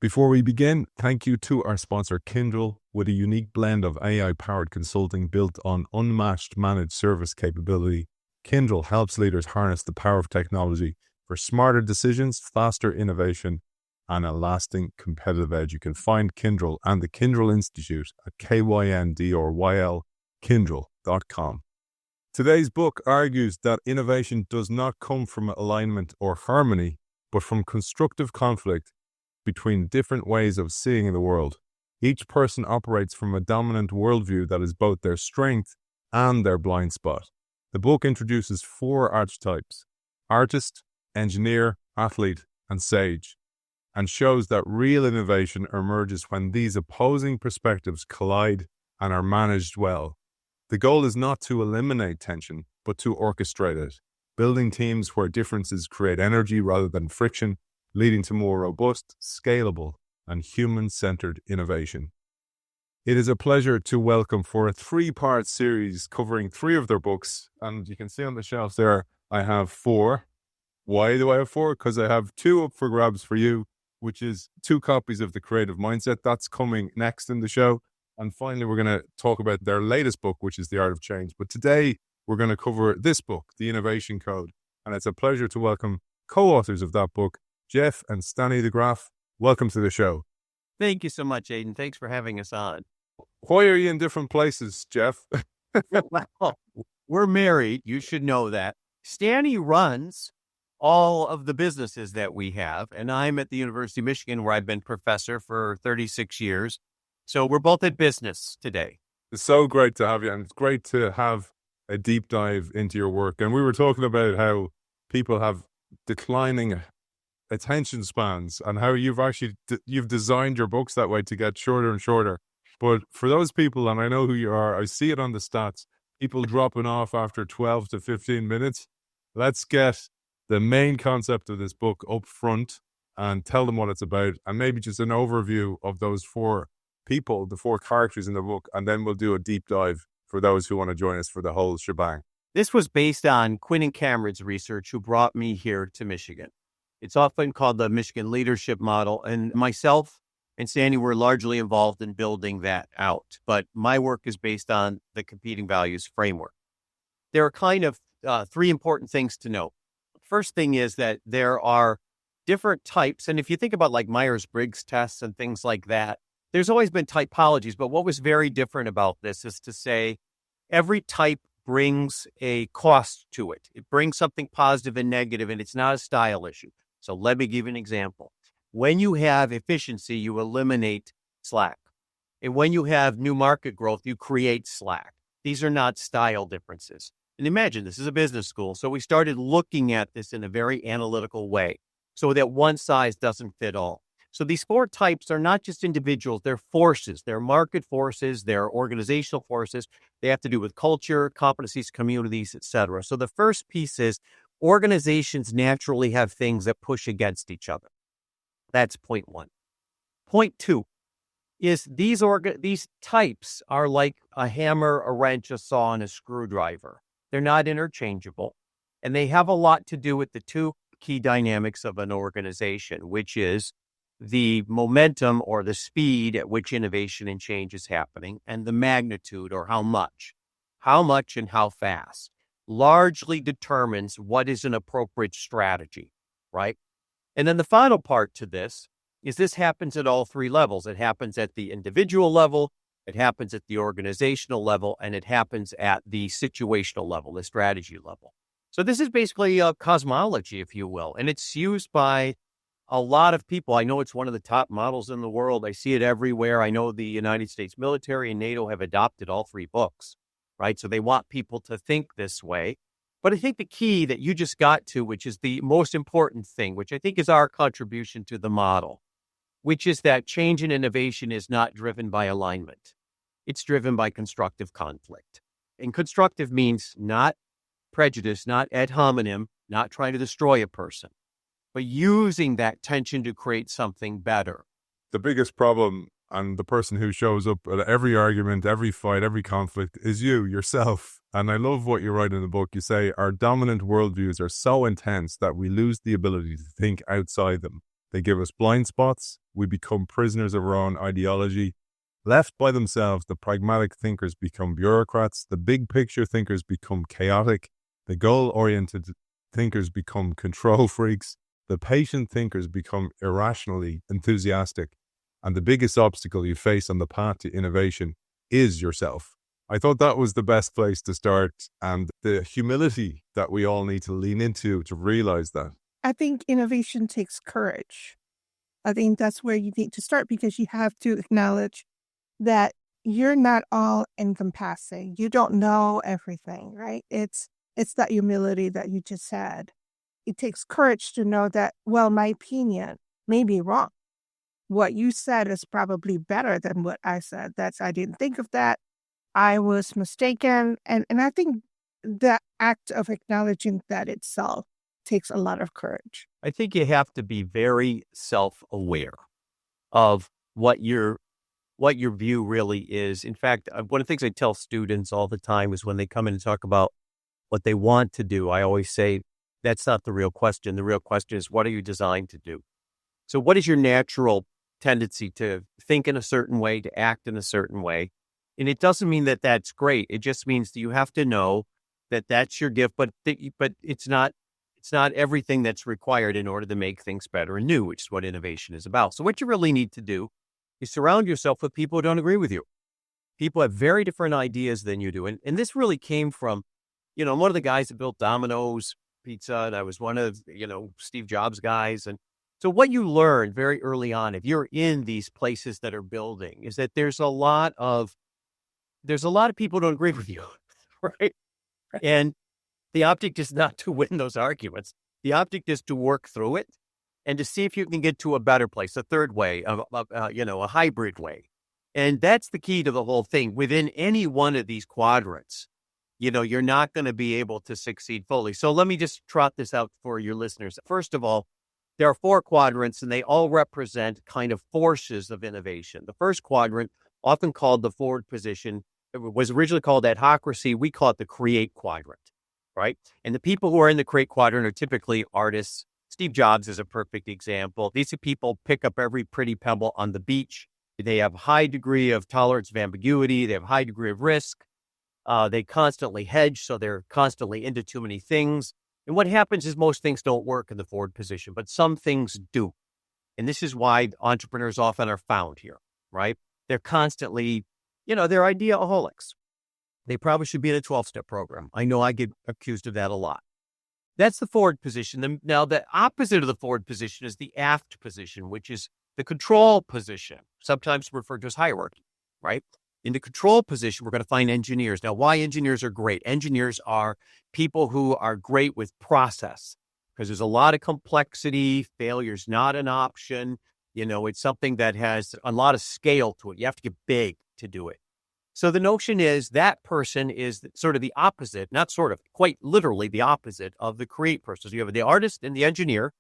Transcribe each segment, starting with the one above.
Before we begin, thank you to our sponsor Kyndryl. With a unique blend of AI-powered consulting built on unmatched managed service capability, Kyndryl helps leaders harness the power of technology for smarter decisions, faster innovation, and a lasting competitive edge. You can find Kyndryl and the Kyndryl Institute at kyndryl.com. Today's book argues that innovation does not come from alignment or harmony, but from constructive conflict between different ways of seeing the world. Each person operates from a dominant worldview that is both their strength and their blind spot. The book introduces 4 archetypes: artist, engineer, athlete, and sage, and shows that real innovation emerges when these opposing perspectives collide and are managed well. The goal is not to eliminate tension, but to orchestrate it, building teams where differences create energy rather than friction, leading to more robust, scalable, and human-centered innovation. It is a pleasure to welcome for a 3-part series covering 3 of their books, and you can see on the shelf there, I have 4. Why do I have 4? Because I have 2 up for grabs for you, which is 2 copies of The Creative Mindset. That's coming next in the show. And finally, we're going to talk about their latest book, which is The Art of Change. But today, we're going to cover this book, The Innovation Code. And it's a pleasure to welcome co-authors of that book, Jeff and Staney DeGraff. Welcome to the show. Thank you so much, Aidan. Thanks for having us on. Why are you in different places, Jeff? Well, we're married. You should know that. Staney runs all of the businesses that we have, and I'm at the University of Michigan, where I've been professor for 36 years. So we're both at business today. It's so great to have you, and it's great to have a deep dive into your work. And we were talking about how people have declining attention spans and how you've designed your books that way to get shorter and shorter. But for those people, and I know who you are, I see it on the stats, people dropping off after 12 to 15 minutes. Let's get the main concept of this book up front and tell them what it's about, and maybe just an overview of those 4 people, the 4 characters in the book, and then we'll do a deep dive for those who want to join us for the whole shebang. This was based on Quinn and Cameron's research, who brought me here to Michigan. It's often called the Michigan Leadership Model, and myself and Sandy were largely involved in building that out. But my work is based on the competing values framework. There are kind of 3 important things to know. First thing is that there are different types, and if you think about like Myers-Briggs tests and things like that, there's always been typologies, but what was very different about this is to say every type brings a cost to it. It brings something positive and negative, and it's not a style issue. So let me give you an example. When you have efficiency, you eliminate slack. And when you have new market growth, you create slack. These are not style differences. And imagine this is a business school. So we started looking at this in a very analytical way so that one size doesn't fit all. So these 4 types are not just individuals, they're forces. They're market forces, they're organizational forces. They have to do with culture, competencies, communities, etc. So the first piece is organizations naturally have things that push against each other. That's point 1. Point 2 is these types are like a hammer, a wrench, a saw, and a screwdriver. They're not interchangeable, and they have a lot to do with the 2 key dynamics of an organization, which is the momentum or the speed at which innovation and change is happening, and the magnitude or how much and how fast largely determines what is an appropriate strategy, right? And then the final part to this is this happens at all 3 levels. It happens at the individual level, it happens at the organizational level, and it happens at the situational level, the strategy level. So this is basically a cosmology, if you will, and it's used by a lot of people. I know it's one of the top models in the world. I see it everywhere. I know the United States military and NATO have adopted all 3 books, right? So they want people to think this way. But I think the key that you just got to, which is the most important thing, which I think is our contribution to the model, which is that change and innovation is not driven by alignment. It's driven by constructive conflict. And constructive means not prejudice, not ad hominem, not trying to destroy a person, but using that tension to create something better. The biggest problem and the person who shows up at every argument, every fight, every conflict is yourself. And I love what you write in the book. You say our dominant worldviews are so intense that we lose the ability to think outside them. They give us blind spots. We become prisoners of our own ideology. Left by themselves, the pragmatic thinkers become bureaucrats. The big picture thinkers become chaotic. The goal-oriented thinkers become control freaks. The patient thinkers become irrationally enthusiastic. And the biggest obstacle you face on the path to innovation is yourself. I thought that was the best place to start, and the humility that we all need to lean into to realize that. I think innovation takes courage. I think that's where you need to start, because you have to acknowledge that you're not all encompassing. You don't know everything, right? It's that humility that you just had. It takes courage to know that, well, my opinion may be wrong. What you said is probably better than what I said. I didn't think of that. I was mistaken. And I think the act of acknowledging that itself takes a lot of courage. I think you have to be very self-aware of what your view really is. In fact, one of the things I tell students all the time is when they come in and talk about what they want to do, I always say, that's not the real question. The real question is, what are you designed to do? So what is your natural tendency to think in a certain way, to act in a certain way? And it doesn't mean that that's great. It just means that you have to know that that's your gift, but it's not everything that's required in order to make things better and new, which is what innovation is about. So what you really need to do is surround yourself with people who don't agree with you. People have very different ideas than you do. And this really came from, I'm one of the guys that built Domino's Pizza, and I was one of, Steve Jobs' guys. And so what you learn very early on, if you're in these places that are building, is that there's a lot of people who don't agree with you, right? And the object is not to win those arguments. The object is to work through it and to see if you can get to a better place, a third way, a hybrid way. And that's the key to the whole thing. Within any one of these quadrants, you're not going to be able to succeed fully. So let me just trot this out for your listeners. First of all, there are 4 quadrants, and they all represent kind of forces of innovation. The first quadrant, often called the forward position, it was originally called adhocracy. We call it the create quadrant, right? And the people who are in the create quadrant are typically artists. Steve Jobs is a perfect example. These are people pick up every pretty pebble on the beach. They have a high degree of tolerance of ambiguity. They have a high degree of risk. They constantly hedge, so they're constantly into too many things. And what happens is most things don't work in the forward position, but some things do. And this is why entrepreneurs often are found here, right? They're constantly, they're ideaholics. They probably should be in a 12-step program. I know I get accused of that a lot. That's the forward position. Now, the opposite of the forward position is the aft position, which is the control position, sometimes referred to as hierarchy, right? In the control position, we're going to find engineers. Now, why engineers are great? Engineers are people who are great with process, because there's a lot of complexity. Failure's not an option. It's something that has a lot of scale to it. You have to get big to do it. So the notion is that person is sort of the opposite, not sort of, quite literally the opposite of the create person. So you have the artist and the engineer,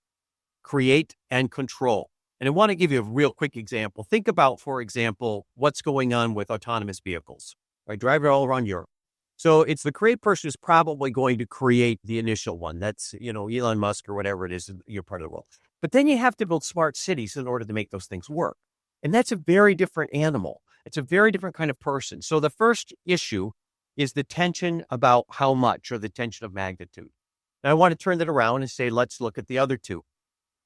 create and control. And I want to give you a real quick example. Think about, for example, what's going on with autonomous vehicles, right? Drive it all around Europe. So it's the create person who's probably going to create the initial one. That's, Elon Musk or whatever it is in your part of the world. But then you have to build smart cities in order to make those things work. And that's a very different animal. It's a very different kind of person. So the first issue is the tension about how much, or the tension of magnitude. Now I want to turn that around and say, let's look at the other two.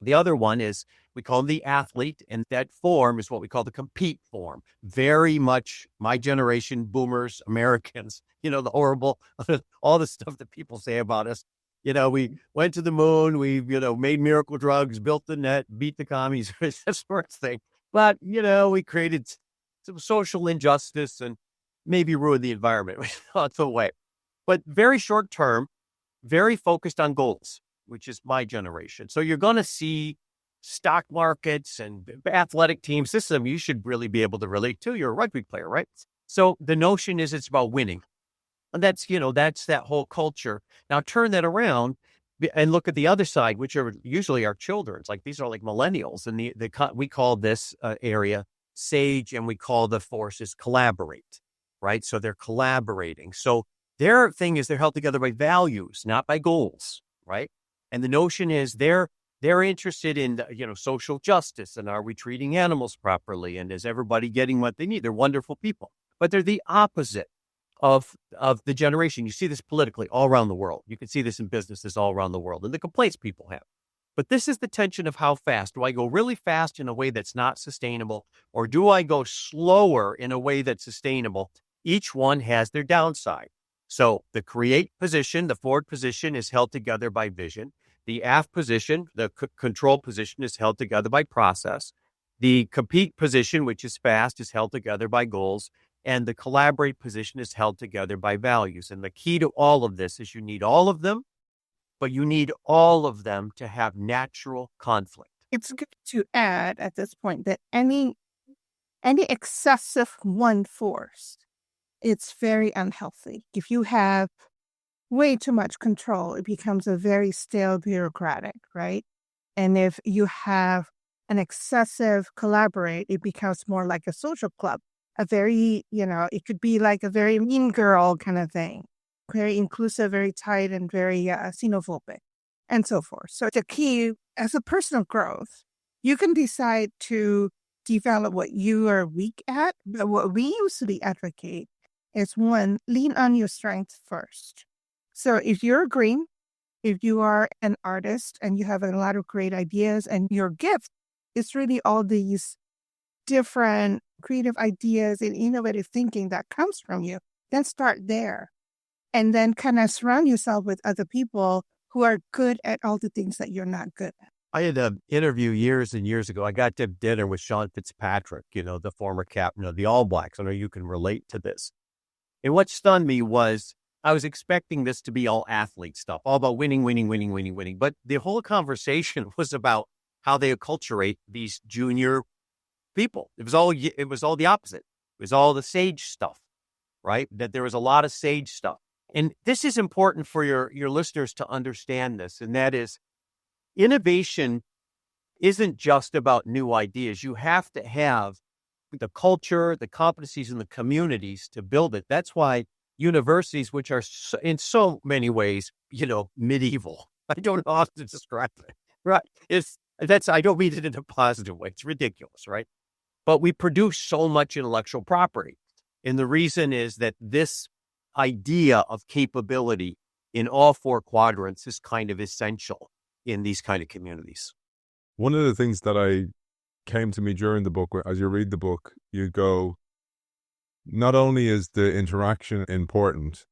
The other one is, we call them the athlete, and that form is what we call the compete form. Very much my generation, boomers, Americans, the horrible, all the stuff that people say about us. We went to the moon, we, made miracle drugs, built the net, beat the commies, that sort of thing. But, we created some social injustice and maybe ruined the environment. That's the way. But very short term, very focused on goals, which is my generation. So you're going to see stock markets and athletic teams. This is something you should really be able to relate to. You're a rugby player, right? So the notion is it's about winning. And that's that whole culture. Now turn that around and look at the other side, which are usually our children. It's like, these are like millennials. And we call this area sage, and we call the forces collaborate, right? So they're collaborating. So their thing is they're held together by values, not by goals, right? And the notion is they They're interested in, social justice, and are we treating animals properly? And is everybody getting what they need? They're wonderful people, but they're the opposite of the generation. You see this politically all around the world. You can see this in businesses all around the world, and the complaints people have. But this is the tension of how fast. Do I go really fast in a way that's not sustainable, or do I go slower in a way that's sustainable? Each one has their downside. So the create position, the forward position, is held together by vision. The aft position, the control position, is held together by process. The compete position, which is fast, is held together by goals. And the collaborate position is held together by values. And the key to all of this is you need all of them, but you need all of them to have natural conflict. It's good to add at this point that any excessive one force, it's very unhealthy. If you have way too much control, it becomes a very stale bureaucratic, right? And if you have an excessive collaborate, it becomes more like a social club, a very, it could be like a very mean girl kind of thing, very inclusive, very tight, and very xenophobic, and so forth. So the key, as a personal growth, you can decide to develop what you are weak at, but what we usually advocate is, one, lean on your strengths first. So if you're green, if you are an artist and you have a lot of great ideas, and your gift is really all these different creative ideas and innovative thinking that comes from you, then start there. And then kind of surround yourself with other people who are good at all the things that you're not good at. I had an interview years and years ago. I got to dinner with Sean Fitzpatrick, the former captain of the All Blacks. I know you can relate to this. And what stunned me was I was expecting this to be all athlete stuff, all about winning. But the whole conversation was about how they acculturate these junior people. It was all the opposite. It was all the sage stuff, right? That there was a lot of sage stuff. And this is important for your listeners to understand this. And that is, innovation isn't just about new ideas. You have to have the culture, the competencies, and the communities to build it. That's why universities, which are in so many ways, medieval. I don't know how to describe it. Right? I don't mean it in a positive way. It's ridiculous, right? But we produce so much intellectual property. And the reason is that this idea of capability in all four quadrants is kind of essential in these kind of communities. One of the things that came to me during the book, as you read the book, you go, not only is the interaction important,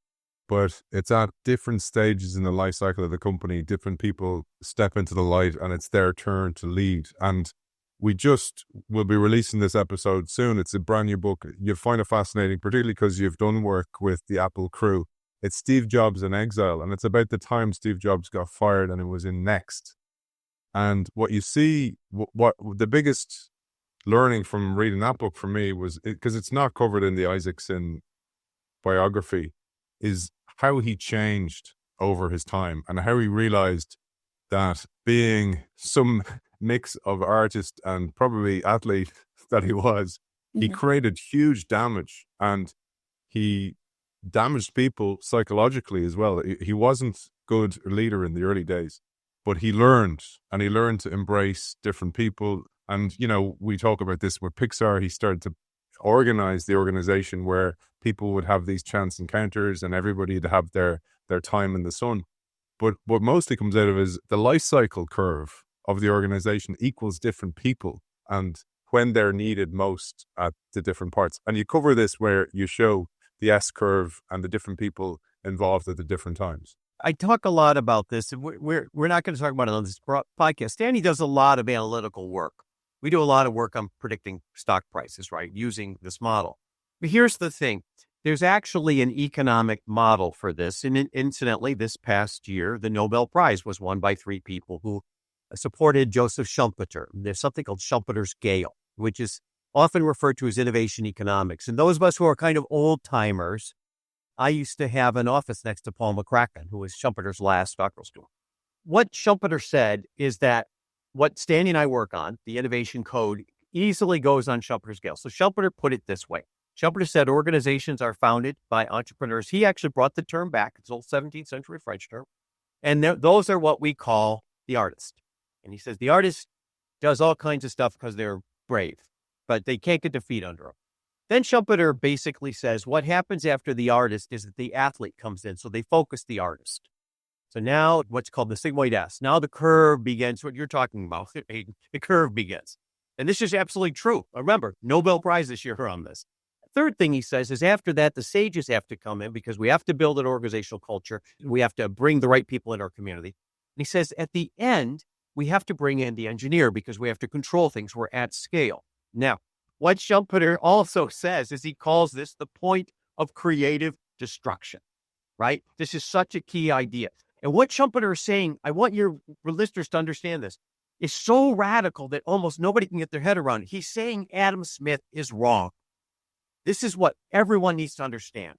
but it's at different stages in the life cycle of the company. Different people step into the light and it's their turn to lead. And we will be releasing this episode soon. It's a brand new book. You'll find it fascinating, particularly because you've done work with the Apple crew. It's Steve Jobs in Exile, and it's about the time Steve Jobs got fired and it was in Next. And what you see, what the biggest learning from reading that book for me was, because it's not covered in the Isaacson biography, is how he changed over his time and how he realized that being some mix of artist and probably athlete that he was, he created huge damage, and he damaged people psychologically as well. He wasn't good leader in the early days, but he learned to embrace different people. And, we talk about this with Pixar. He started to organize the organization where people would have these chance encounters and everybody would have their time in the sun. But what mostly comes out of is the life cycle curve of the organization equals different people and when they're needed most at the different parts. And you cover this where you show the S curve and the different people involved at the different times. I talk a lot about this, and we're not going to talk about it on this podcast. Stanny does a lot of analytical work. We do a lot of work on predicting stock prices, right, using this model. But here's the thing. There's actually an economic model for this. And incidentally, this past year, the Nobel Prize was won by three people who supported Joseph Schumpeter. There's something called Schumpeter's scale, which is often referred to as innovation economics. And those of us who are kind of old timers, I used to have an office next to Paul McCracken, who was Schumpeter's last doctoral student. What Schumpeter said is that what Stanley and I work on, the innovation code, easily goes on Schumpeter's scale. So Schumpeter put it this way. Schumpeter said organizations are founded by entrepreneurs. He actually brought the term back. It's an old 17th century French term. And those are what we call the artist. And he says the artist does all kinds of stuff because they're brave, but they can't get their feet under them. Then Schumpeter basically says what happens after the artist is that the athlete comes in. So they focus the artist. So now what's called the sigmoid S. Now the curve begins, what you're talking about, Aidan. The curve begins. And this is absolutely true. Remember, Nobel Prize this year on this. Third thing he says is after that, the sages have to come in because we have to build an organizational culture. We have to bring the right people in our community. And he says at the end, we have to bring in the engineer because we have to control things. We're at scale. Now, what Schumpeter also says is he calls this the point of creative destruction, right? This is such a key idea. And what Schumpeter is saying, I want your listeners to understand this, is so radical that almost nobody can get their head around it. He's saying Adam Smith is wrong. This is what everyone needs to understand.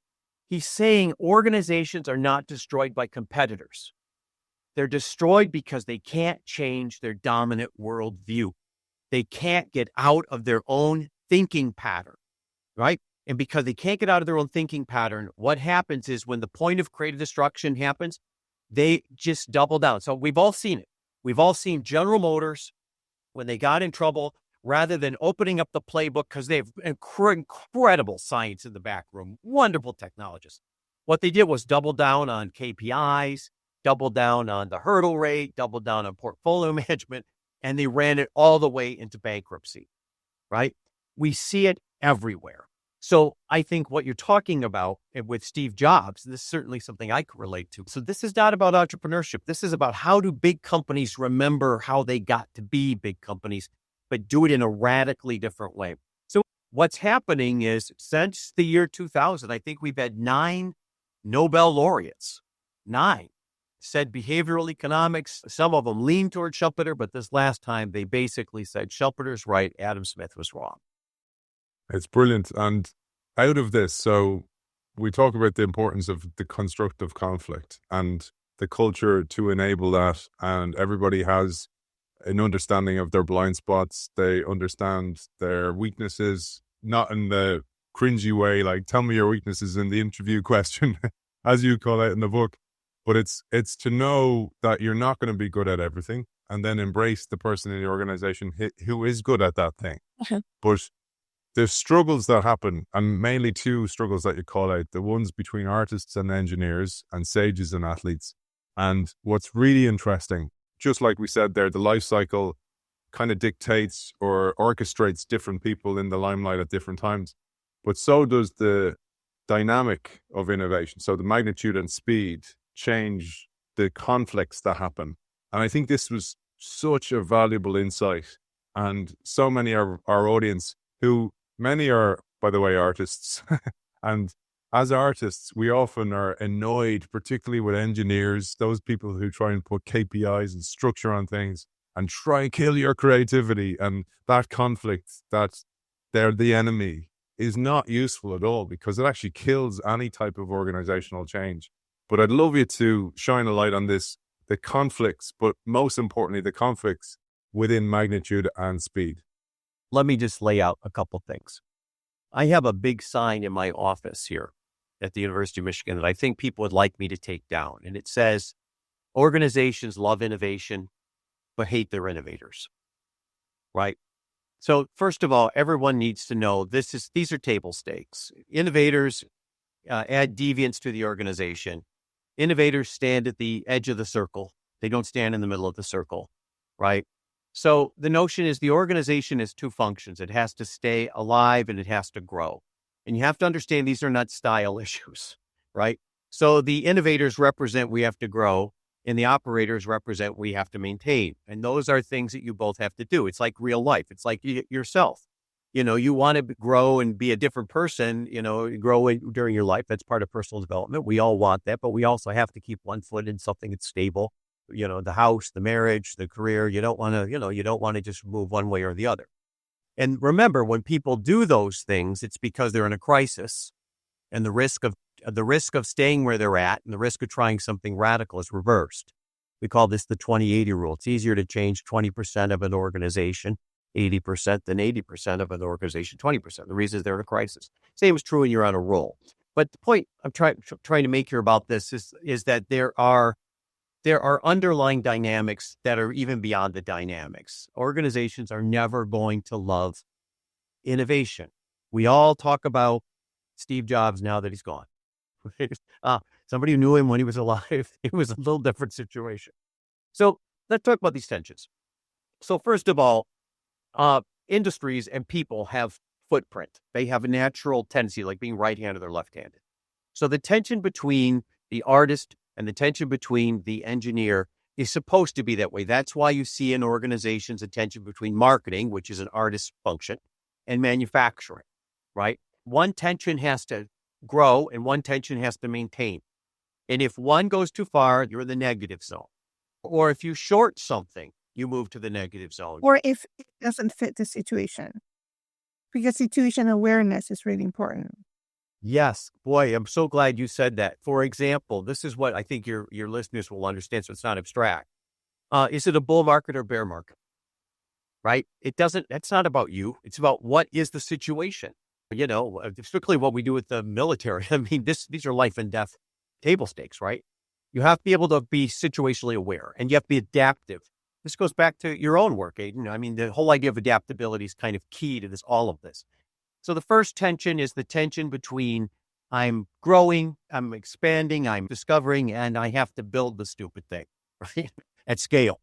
He's saying organizations are not destroyed by competitors. They're destroyed because they can't change their dominant worldview. They can't get out of their own thinking pattern, right? And because they can't get out of their own thinking pattern, what happens is when the point of creative destruction happens, they just double down. So we've all seen it. We've all seen General Motors, when they got in trouble, rather than opening up the playbook, because they have incredible science in the back room, wonderful technologists. What they did was double down on KPIs, double down on the hurdle rate, double down on portfolio management, and they ran it all the way into bankruptcy, right? We see it everywhere. So I think what you're talking about with Steve Jobs, this is certainly something I could relate to. So this is not about entrepreneurship. This is about how do big companies remember how they got to be big companies, but do it in a radically different way. So what's happening is since the year 2000, I think we've had 9 Nobel laureates, 9, said behavioral economics. Some of them lean toward Schumpeter, but this last time they basically said Schumpeter's right, Adam Smith was wrong. It's brilliant. And out of this, so we talk about the importance of the constructive conflict and the culture to enable that. And everybody has an understanding of their blind spots. They understand their weaknesses, not in the cringy way, like tell me your weaknesses in the interview question, as you call it in the book. But it's to know that you're not going to be good at everything and then embrace the person in the organization who is good at that thing. Okay. But the struggles that happen, and mainly 2 struggles that you call out, the ones between artists and engineers and sages and athletes. And what's really interesting, just like we said there, the life cycle kind of dictates or orchestrates different people in the limelight at different times. But so does the dynamic of innovation. So the magnitude and speed change the conflicts that happen. And I think this was such a valuable insight. And so many of our audience, who many are, by the way, artists. And as artists, we often are annoyed, particularly with engineers, those people who try and put KPIs and structure on things and try and kill your creativity. And that conflict, that they're the enemy, is not useful at all because it actually kills any type of organizational change. But I'd love you to shine a light on this, the conflicts, but most importantly, the conflicts within magnitude and speed. Let me just lay out a couple things. I have a big sign in my office here at the University of Michigan that I think people would like me to take down. And it says, organizations love innovation, but hate their innovators, right? So first of all, everyone needs to know these are table stakes. Innovators add deviance to the organization. Innovators stand at the edge of the circle. They don't stand in the middle of the circle, right? So the notion is the organization has 2 functions. It has to stay alive and it has to grow. And you have to understand these are not style issues, right? So the innovators represent we have to grow and the operators represent we have to maintain. And those are things that you both have to do. It's like real life. It's like yourself. You want to grow and be a different person, grow during your life. That's part of personal development. We all want that, but we also have to keep one foot in something that's stable. The house, the marriage, the career. You don't want to just move one way or the other. And remember, when people do those things, it's because they're in a crisis, and the risk of staying where they're at and the risk of trying something radical is reversed. We call this the 20-80 rule. It's easier to change 20% of an organization 80% than 80% of an organization 20%. The reason is they're in a crisis. Same is true when you're on a roll. But the point I'm trying to make here about this is that there are there are underlying dynamics that are even beyond the dynamics. Organizations are never going to love innovation. We all talk about Steve Jobs now that he's gone. Somebody who knew him when he was alive, it was a little different situation. So let's talk about these tensions. So first of all, industries and people have footprint. They have a natural tendency, like being right-handed or left-handed. So the tension between the artist and the tension between the engineer is supposed to be that way. That's why you see in organizations a tension between marketing, which is an artist's function, and manufacturing, right? One tension has to grow and one tension has to maintain. And if one goes too far, you're in the negative zone. Or if you short something, you move to the negative zone. Or if it doesn't fit the situation. Because situation awareness is really important. Yes. Boy, I'm so glad you said that. For example, this is what I think your listeners will understand, so it's not abstract. Is it a bull market or bear market? Right? That's not about you. It's about what is the situation. You know, strictly what we do with the military. I mean, these are life and death table stakes, right? You have to be able to be situationally aware and you have to be adaptive. This goes back to your own work, Aidan. I mean, the whole idea of adaptability is kind of key to all of this. So the first tension is the tension between I'm growing, I'm expanding, I'm discovering, and I have to build the stupid thing, right? At scale.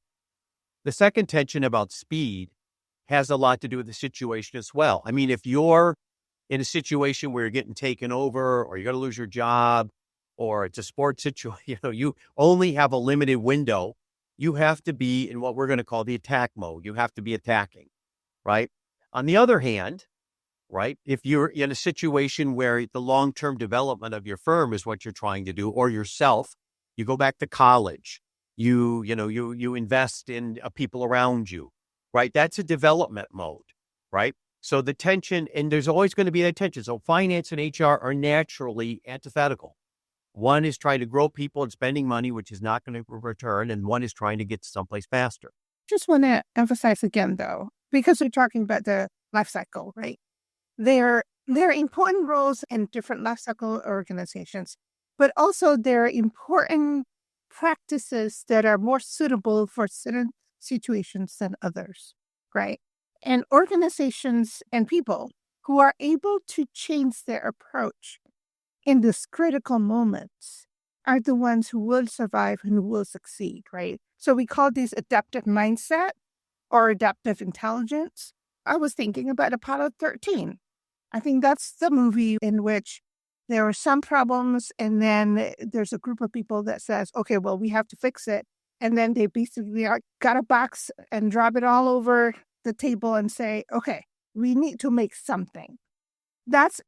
The second tension about speed has a lot to do with the situation as well. I mean, if you're in a situation where you're getting taken over or you're going to lose your job or it's a sports situation, you only have a limited window. You have to be in what we're going to call the attack mode. You have to be attacking, right? On the other hand, right, if you're in a situation where the long-term development of your firm is what you're trying to do, or yourself, you go back to college, you invest in people around you, right? That's a development mode, right? So the tension, and there's always going to be that tension. So finance and HR are naturally antithetical. One is trying to grow people and spending money, which is not going to return, and one is trying to get someplace faster. Just want to emphasize again, though, because we're talking about the life cycle, right? There are important roles in different life cycle organizations, but also there are important practices that are more suitable for certain situations than others, right? And organizations and people who are able to change their approach in this critical moments are the ones who will survive and who will succeed, right? So we call these adaptive mindset or adaptive intelligence. I was thinking about Apollo 13. I think that's the movie in which there are some problems and then there's a group of people that says, okay, well, we have to fix it. And then they basically got a box and drop it all over the table and say, okay, we need to make something. That's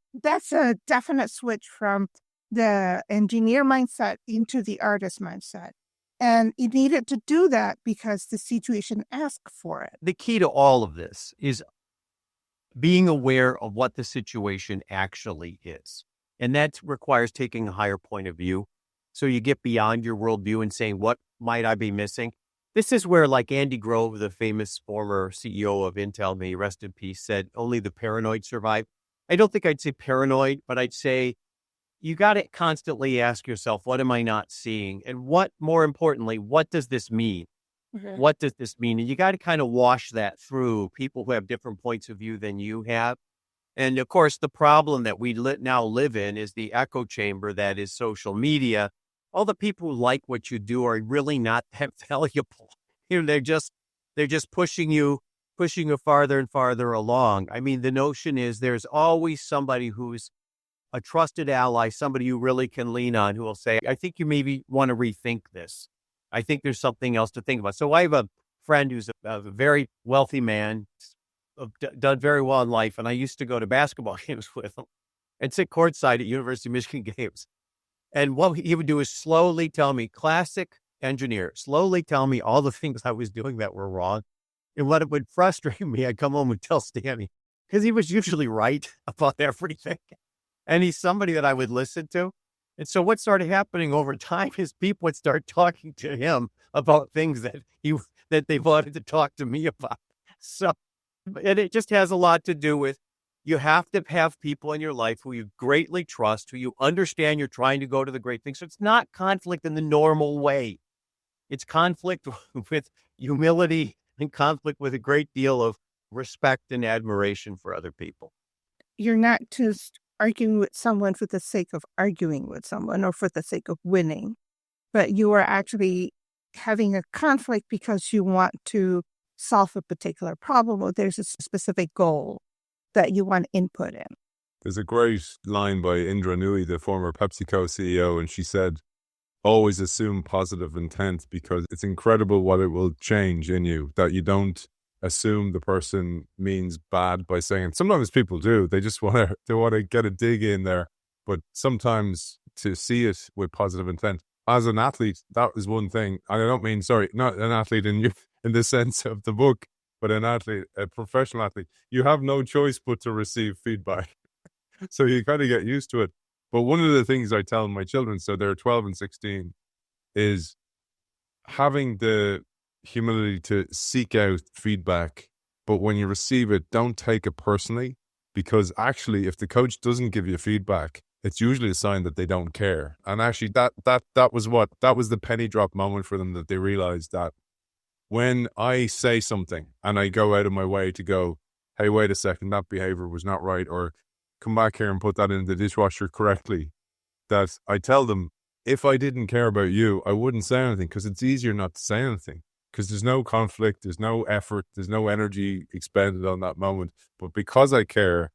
a definite switch from the engineer mindset into the artist mindset. And it needed to do that because the situation asked for it. The key to all of this is being aware of what the situation actually is. And that requires taking a higher point of view. So you get beyond your worldview and saying, what might I be missing? This is where, like Andy Grove, the famous former CEO of Intel, may he rest in peace, said, only the paranoid survive. I don't think I'd say paranoid, but I'd say you got to constantly ask yourself, what am I not seeing? And what, more importantly, what does this mean? Mm-hmm. What does this mean? And you got to kind of wash that through people who have different points of view than you have. And of course, the problem that we now live in is the echo chamber that is social media. All the people who like what you do are really not that valuable. They're just pushing you farther and farther along. I mean, the notion is there's always somebody who's a trusted ally, somebody you really can lean on who will say, I think you maybe want to rethink this. I think there's something else to think about. So I have a friend who's a very wealthy man, done very well in life. And I used to go to basketball games with him and sit courtside at University of Michigan games. And what he would do is slowly tell me, classic engineer, slowly tell me all the things I was doing that were wrong. And what it would frustrate me, I'd come home and tell Stanny, because he was usually right about everything. And he's somebody that I would listen to. And so what started happening over time is people would start talking to him about things that they wanted to talk to me about. So, and it just has a lot to do with, you have to have people in your life who you greatly trust, who you understand you're trying to go to the great things. So it's not conflict in the normal way. It's conflict with humility and conflict with a great deal of respect and admiration for other people. You're not just arguing with someone for the sake of arguing with someone or for the sake of winning, but you are actually having a conflict because you want to solve a particular problem or there's a specific goal that you want input in. There's a great line by Indra Nooyi, the former PepsiCo CEO, and she said, always assume positive intent because it's incredible what it will change in you, that you don't assume the person means bad by saying it. Sometimes people do. They just want to get a dig in there. But sometimes to see it with positive intent. As an athlete, that is one thing. I don't mean, not an athlete in the sense of the book, but an athlete, a professional athlete. You have no choice but to receive feedback. So you kind of get used to it. But one of the things I tell my children, so they're 12 and 16, is having the humility to seek out feedback. But when you receive it, don't take it personally, because actually, if the coach doesn't give you feedback, it's usually a sign that they don't care. And actually, that was the penny drop moment for them, that they realized that when I say something and I go out of my way to go, hey, wait a second, that behavior was not right, or come back here and put that in the dishwasher correctly, that I tell them, if I didn't care about you, I wouldn't say anything, because it's easier not to say anything, because there's no conflict, there's no effort, there's no energy expended on that moment. But because I care,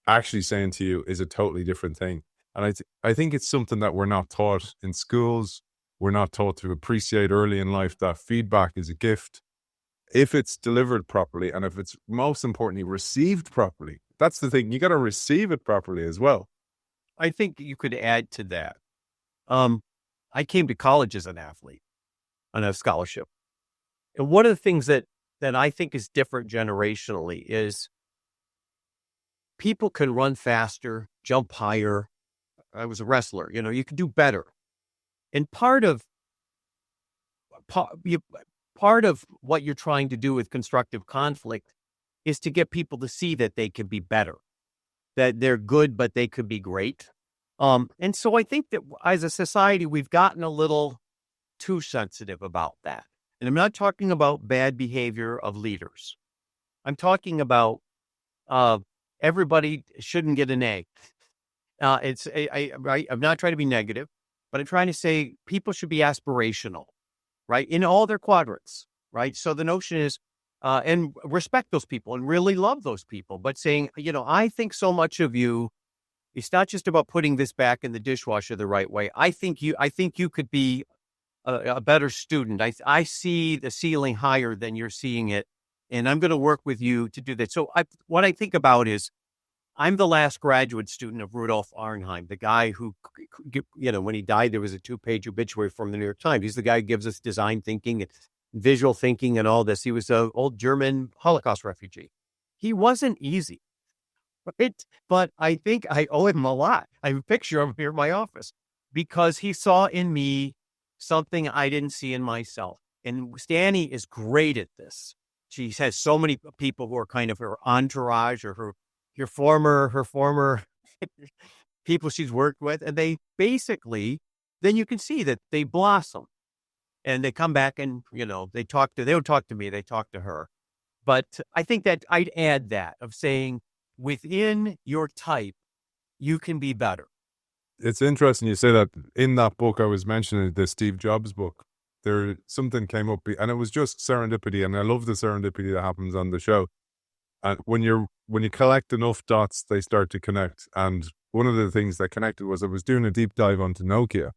actually saying to you is a totally different thing. And I think it's something that we're not taught in schools. We're not taught to appreciate early in life that feedback is a gift. If it's delivered properly, and if it's, most importantly, received properly. That's the thing. You got to receive it properly as well. I think you could add to that. I came to college as an athlete on a scholarship. And one of the things that I think is different generationally is people can run faster, jump higher. I was a wrestler. You can do better. And part of what you're trying to do with constructive conflict is to get people to see that they can be better, that they're good, but they could be great. And so I think that as a society, we've gotten a little too sensitive about that. And I'm not talking about bad behavior of leaders. I'm talking about everybody shouldn't get an A. I'm not trying to be negative, but I'm trying to say people should be aspirational, right? In all their quadrants, right? So the notion is, and respect those people and really love those people, but saying, I think so much of you, it's not just about putting this back in the dishwasher the right way. I think you could be a better student. I see the ceiling higher than you're seeing it, and I'm going to work with you to do that. So what I think about is, I'm the last graduate student of Rudolf Arnheim, the guy who, when he died, there was a 2-page obituary from the New York Times. He's the guy who gives us design thinking and visual thinking and all this. He was an old German Holocaust refugee. He wasn't easy, right? But I think I owe him a lot. I have a picture of him here in my office because he saw in me something I didn't see in myself. And Stanny is great at this. She has so many people who are kind of her entourage or her former people she's worked with. And they basically, then you can see that they blossom and they come back and, they don't talk to me, they talk to her. But I think that I'd add that of saying within your type, you can be better. It's interesting you say that. In that book, I was mentioning the Steve Jobs book. Something came up and it was just serendipity. And I love the serendipity that happens on the show. And when you collect enough dots, they start to connect. And one of the things that connected was I was doing a deep dive onto Nokia.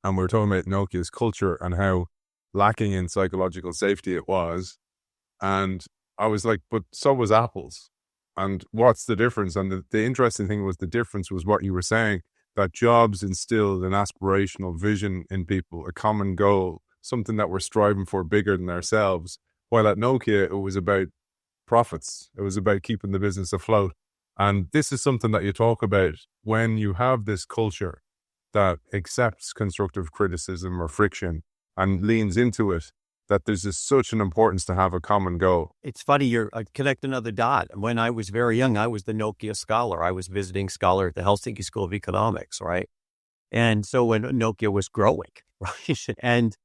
And we were talking about Nokia's culture and how lacking in psychological safety it was. And I was like, but so was Apple's. And what's the difference? And the interesting thing was the difference was what you were saying, that Jobs instilled an aspirational vision in people, a common goal, something that we're striving for bigger than ourselves. While at Nokia, it was about profits. It was about keeping the business afloat. And this is something that you talk about when you have this culture that accepts constructive criticism or friction and leans into it, that there's such an importance to have a common goal. It's funny, connect another dot. When I was very young, I was the Nokia scholar. I was visiting scholar at the Helsinki School of Economics, right? And so when Nokia was growing, right? And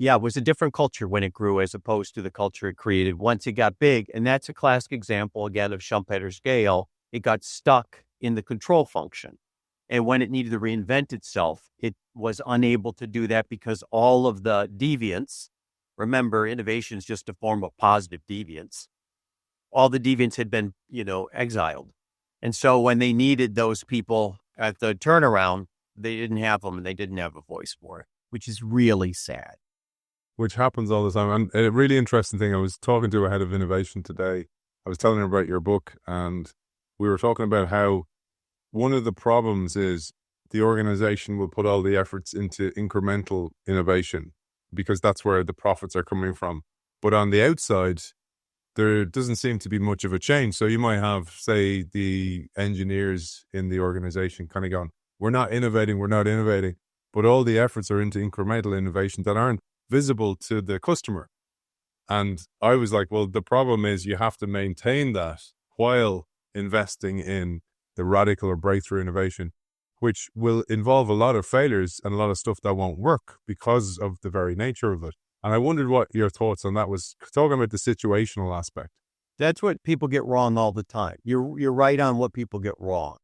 Yeah, it was a different culture when it grew as opposed to the culture it created once it got big. And that's a classic example, again, of Schumpeter's scale. It got stuck in the control function. And when it needed to reinvent itself, it was unable to do that because all of the deviants, remember, innovation is just a form of positive deviance. All the deviants had been, exiled. And so when they needed those people at the turnaround, they didn't have them and they didn't have a voice for it, which is really sad. Which happens all the time. And a really interesting thing, I was talking to a head of innovation today. I was telling her about your book, and we were talking about how one of the problems is the organization will put all the efforts into incremental innovation because that's where the profits are coming from. But on the outside, there doesn't seem to be much of a change. So you might have, say, the engineers in the organization kind of going, we're not innovating. But all the efforts are into incremental innovation that aren't visible to the customer. And I was like, well, the problem is you have to maintain that while investing in the radical or breakthrough innovation, which will involve a lot of failures and a lot of stuff that won't work because of the very nature of it. And I wondered what your thoughts on that was, talking about the situational aspect. That's what people get wrong all the time. You're right on what people get wrong.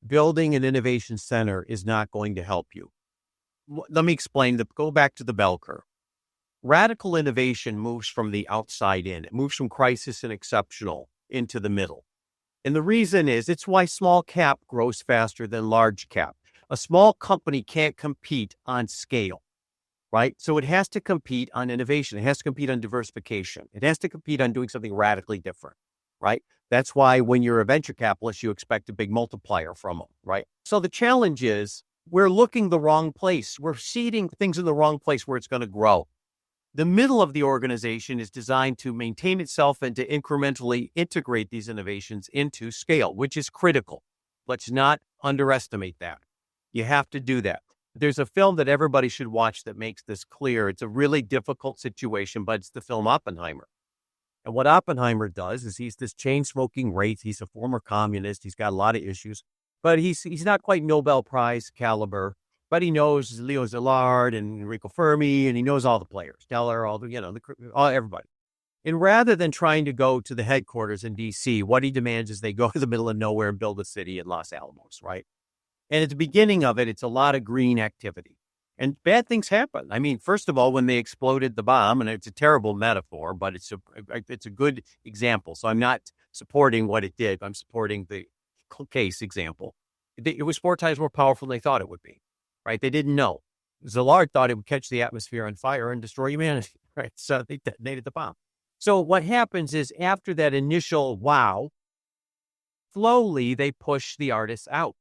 Building an innovation center is not going to help you. Let me explain. Go back to the bell curve. Radical innovation moves from the outside in. It moves from crisis and exceptional into the middle. And the reason is it's why small cap grows faster than large cap. A small company can't compete on scale, right? So it has to compete on innovation. It has to compete on diversification. It has to compete on doing something radically different, right? That's why when you're a venture capitalist, you expect a big multiplier from them, right? So the challenge is we're looking the wrong place. We're seeding things in the wrong place where it's going to grow. The middle of the organization is designed to maintain itself and to incrementally integrate these innovations into scale, which is critical. Let's not underestimate that. You have to do that. There's a film that everybody should watch that makes this clear. It's a really difficult situation, but it's the film Oppenheimer. And what Oppenheimer does is he's this chain-smoking wraith. He's a former communist. He's got a lot of issues, but he's not quite Nobel Prize caliber. But he knows Leo Szilard and Enrico Fermi, and he knows all the players, Teller, everybody. And rather than trying to go to the headquarters in D.C., what he demands is they go to the middle of nowhere and build a city in Los Alamos, right? And at the beginning of it, it's a lot of green activity. And bad things happen. I mean, first of all, when they exploded the bomb, and it's a terrible metaphor, but it's a good example. So I'm not supporting what it did. I'm supporting the case example. It was 4 times more powerful than they thought it would be. Right? They didn't know. Szilard thought it would catch the atmosphere on fire and destroy humanity. Right? So they detonated the bomb. So what happens is after that initial wow, slowly they push the artists out.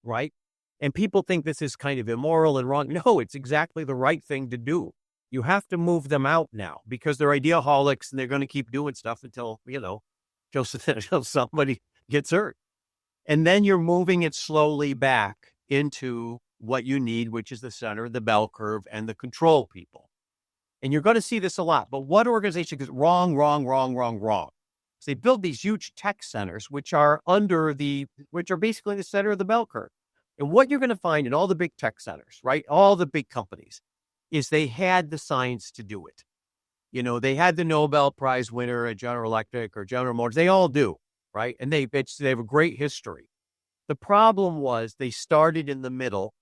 Right? And people think this is kind of immoral and wrong. No, it's exactly the right thing to do. You have to move them out now because they're ideaholics and they're going to keep doing stuff until somebody gets hurt. And then you're moving it slowly back into what you need, which is the center, the bell curve, and the control people. And you're going to see this a lot. But what organization goes wrong? So they build these huge tech centers, which are basically the center of the bell curve. And what you're going to find in all the big tech centers, right? All the big companies, is they had the science to do it. They had the Nobel Prize winner at General Electric or General Motors. They all do, right? And they have a great history. The problem was they started in the middle,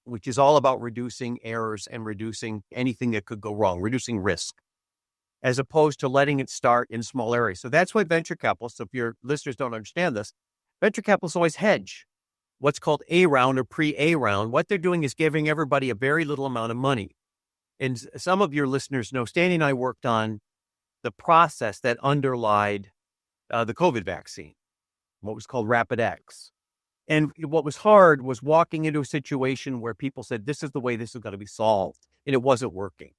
which is all about reducing errors and reducing anything that could go wrong, reducing risk, as opposed to letting it start in small areas. So that's why venture capitalists, if your listeners don't understand this, venture capitalists always hedge what's called A round or pre-A round. What they're doing is giving everybody a very little amount of money. And some of your listeners know, Stanley and I worked on the process that underlied the COVID vaccine, what was called Rapid X. And what was hard was walking into a situation where people said, this is the way this is going to be solved. And it wasn't working,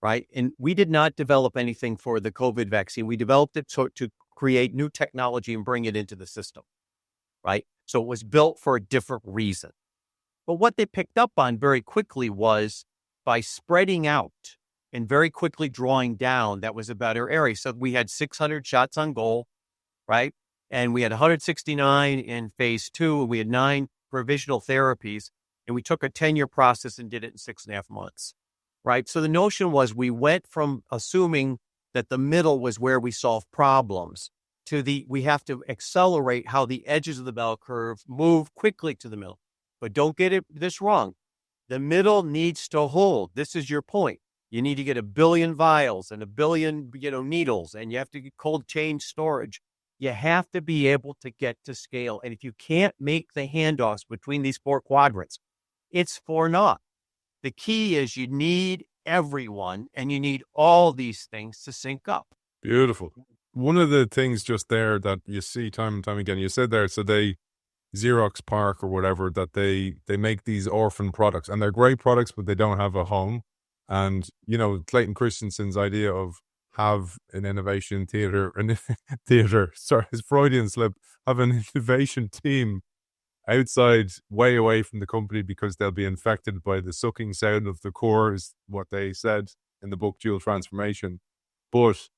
right? And we did not develop anything for the COVID vaccine. We developed it to create new technology and bring it into the system, right? So it was built for a different reason. But what they picked up on very quickly was by spreading out and very quickly drawing down, that was a better area. So we had 600 shots on goal, right? And we had 169 in phase 2, and we had 9 provisional therapies, and we took a 10-year process and did it in 6.5 months. right? So the notion was we went from assuming that the middle was where we solve problems to we have to accelerate how the edges of the bell curve move quickly to the middle. But don't get this wrong. The middle needs to hold. This is your point. You need to get 1 billion vials and 1 billion, needles, and you have to get cold chain storage. You have to be able to get to scale. And if you can't make the handoffs between these 4 quadrants, it's for naught. The key is you need everyone and you need all these things to sync up. Beautiful. One of the things just there that you see time and time again, you said there, so Xerox Park or whatever, that they make these orphan products and they're great products, but they don't have a home. And, Clayton Christensen's idea of have an innovation sorry, it's Freudian slip, have an innovation team outside, way away from the company because they'll be infected by the sucking sound of the core, is what they said in the book Dual Transformation. But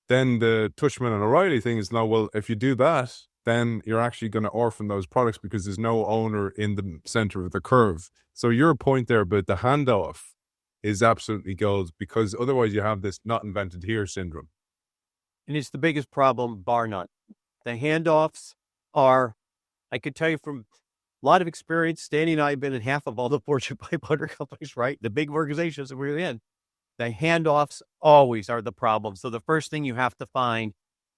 then the Tushman and O'Reilly thing is, no, well, if you do that, then you're actually going to orphan those products because there's no owner in the center of the curve. So your point there about the handoff is absolutely gold, because otherwise you have this not invented here syndrome. And it's the biggest problem, bar none. The handoffs are, I could tell you from a lot of experience, Stanny and I have been in half of all the Fortune 500 companies, right? The big organizations that we're in. The handoffs always are the problem. So the first thing you have to find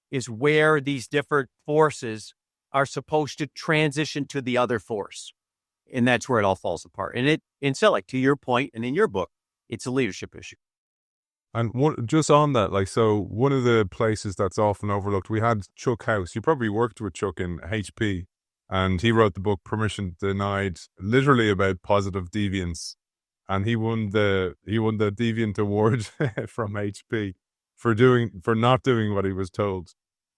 is where these different forces are supposed to transition to the other force. And that's where it all falls apart. And so like to your point, and in your book, it's a leadership issue. And just on that, so one of the places that's often overlooked, we had Chuck House. You probably worked with Chuck in HP, and he wrote the book Permission Denied, literally about positive deviance. And he won the Deviant Award from HP for not doing what he was told.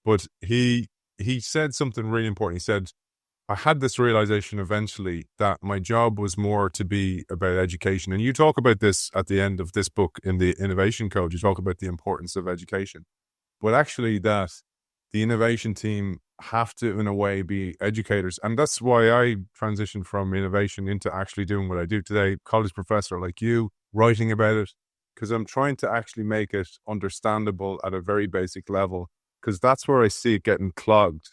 But he said something really important. He said, I had this realization eventually that my job was more to be about education. And you talk about this at the end of this book in the Innovation Code. You talk about the importance of education. But actually that the innovation team have to, in a way, be educators. And that's why I transitioned from innovation into actually doing what I do today, college professor like you, writing about it, because I'm trying to actually make it understandable at a very basic level, because that's where I see it getting clogged.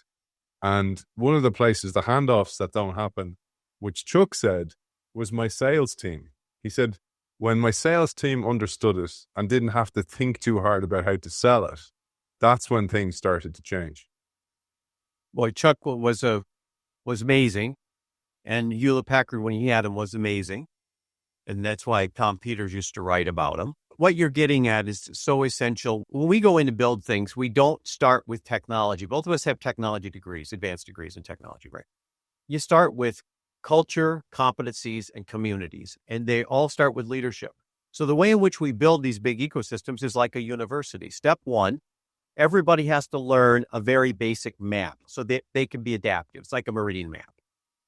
And one of the places, the handoffs that don't happen, which Chuck said, was my sales team. He said, when my sales team understood it and didn't have to think too hard about how to sell it, that's when things started to change. Boy, Chuck was amazing. And Hewlett Packard, when he had him, was amazing. And that's why Tom Peters used to write about him. What you're getting at is so essential. When we go in to build things, we don't start with technology. Both of us have technology degrees, advanced degrees in technology, right? You start with culture, competencies, and communities, and they all start with leadership. So the way in which we build these big ecosystems is like a university. Step one, everybody has to learn a very basic map so that they can be adaptive. It's like a meridian map.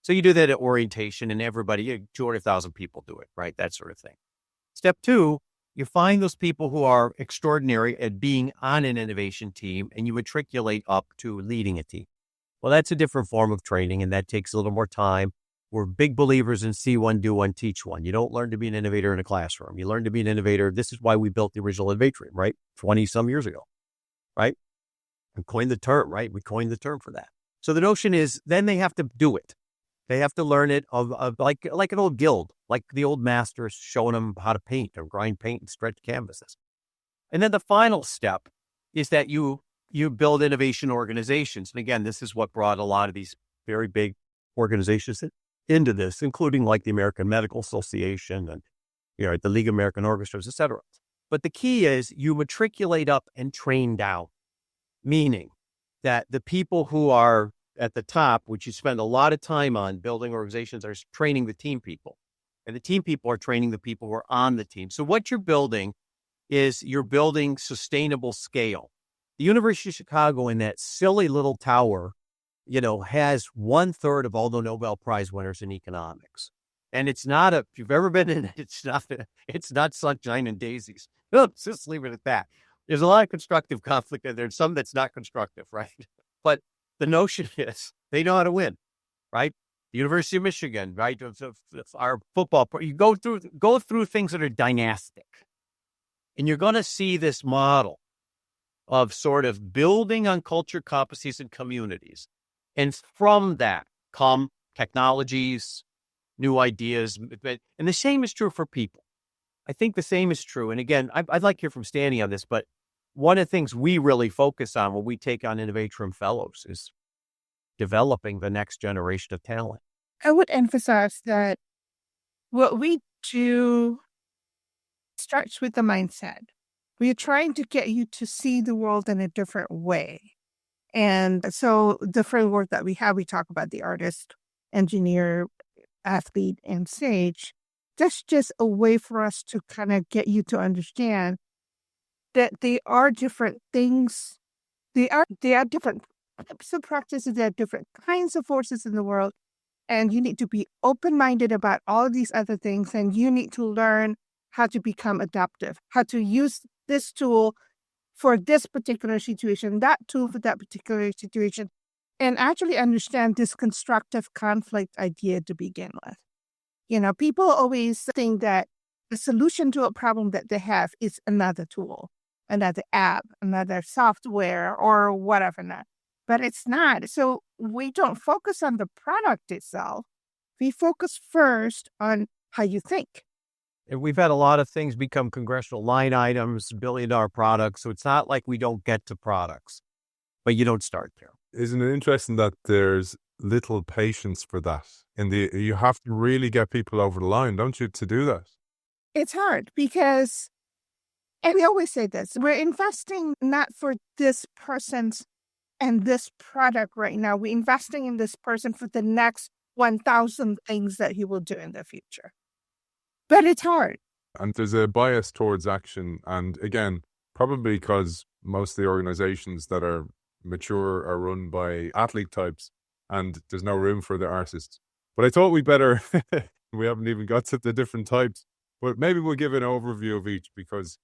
So you do that at orientation, and 200,000 people do it, right? That sort of thing. Step two, you find those people who are extraordinary at being on an innovation team, and you matriculate up to leading a team. Well, that's a different form of training, and that takes a little more time. We're big believers in see one, do one, teach one. You don't learn to be an innovator in a classroom. You learn to be an innovator. This is why we built the original Innovate Dream, right? 20 some years ago, right? We coined the term, right? We coined the term for that. So the notion is then they have to do it. They have to learn it of like an old guild, like the old masters showing them how to paint or grind paint and stretch canvases. And then the final step is that you build innovation organizations. And again, this is what brought a lot of these very big organizations into this, including like the American Medical Association and the League of American Orchestras, et cetera. But the key is you matriculate up and train down, meaning that the people who are at the top, which you spend a lot of time on building organizations, are training the team people. And the team people are training the people who are on the team. So what you're building is you're building sustainable scale. The University of Chicago, in that silly little tower, has 1/3 of all the Nobel Prize winners in economics. And it's not if you've ever been in it, it's not sunshine and daisies. Let's just leave it at that. There's a lot of constructive conflict and there's some that's not constructive, right? But the notion is they know how to win, right? the University of Michigan, right? Our football, you go through things that are dynastic, and you're going to see this model of sort of building on culture, competencies, and communities. And from that come technologies, new ideas. And the same is true for people. I think the same is true. And again, I'd like to hear from Stanley on this, but one of the things we really focus on when we take on Innovate from fellows is developing the next generation of talent. I would emphasize that what we do starts with the mindset. We're trying to get you to see the world in a different way. And so the framework that we have, we talk about the artist, engineer, athlete, and sage. That's just a way for us to kind of get you to understand that they are different things. They are different types of practices. There are different kinds of forces in the world. And you need to be open-minded about all of these other things. And you need to learn how to become adaptive, how to use this tool for this particular situation, that tool for that particular situation, and actually understand this constructive conflict idea to begin with. You know, people always think that the solution to a problem that they have is another tool, another app, another software, or whatever not. But it's not. So we don't focus on the product itself. We focus first on how you think. And we've had a lot of things become congressional line items, billion-dollar products. So it's not like we don't get to products, but you don't start there. Isn't it interesting that there's little patience for that? You have to really get people over the line, don't you, to do that? It's hard because, and we always say this, we're investing not for this person's and this product right now. We're investing in this person for the next 1,000 things that he will do in the future. But it's hard. And there's a bias towards action. And again, probably because most of the organizations that are mature are run by athlete types and there's no room for the artists. But I thought we better, we haven't even got to the different types, but maybe we'll give an overview of each, because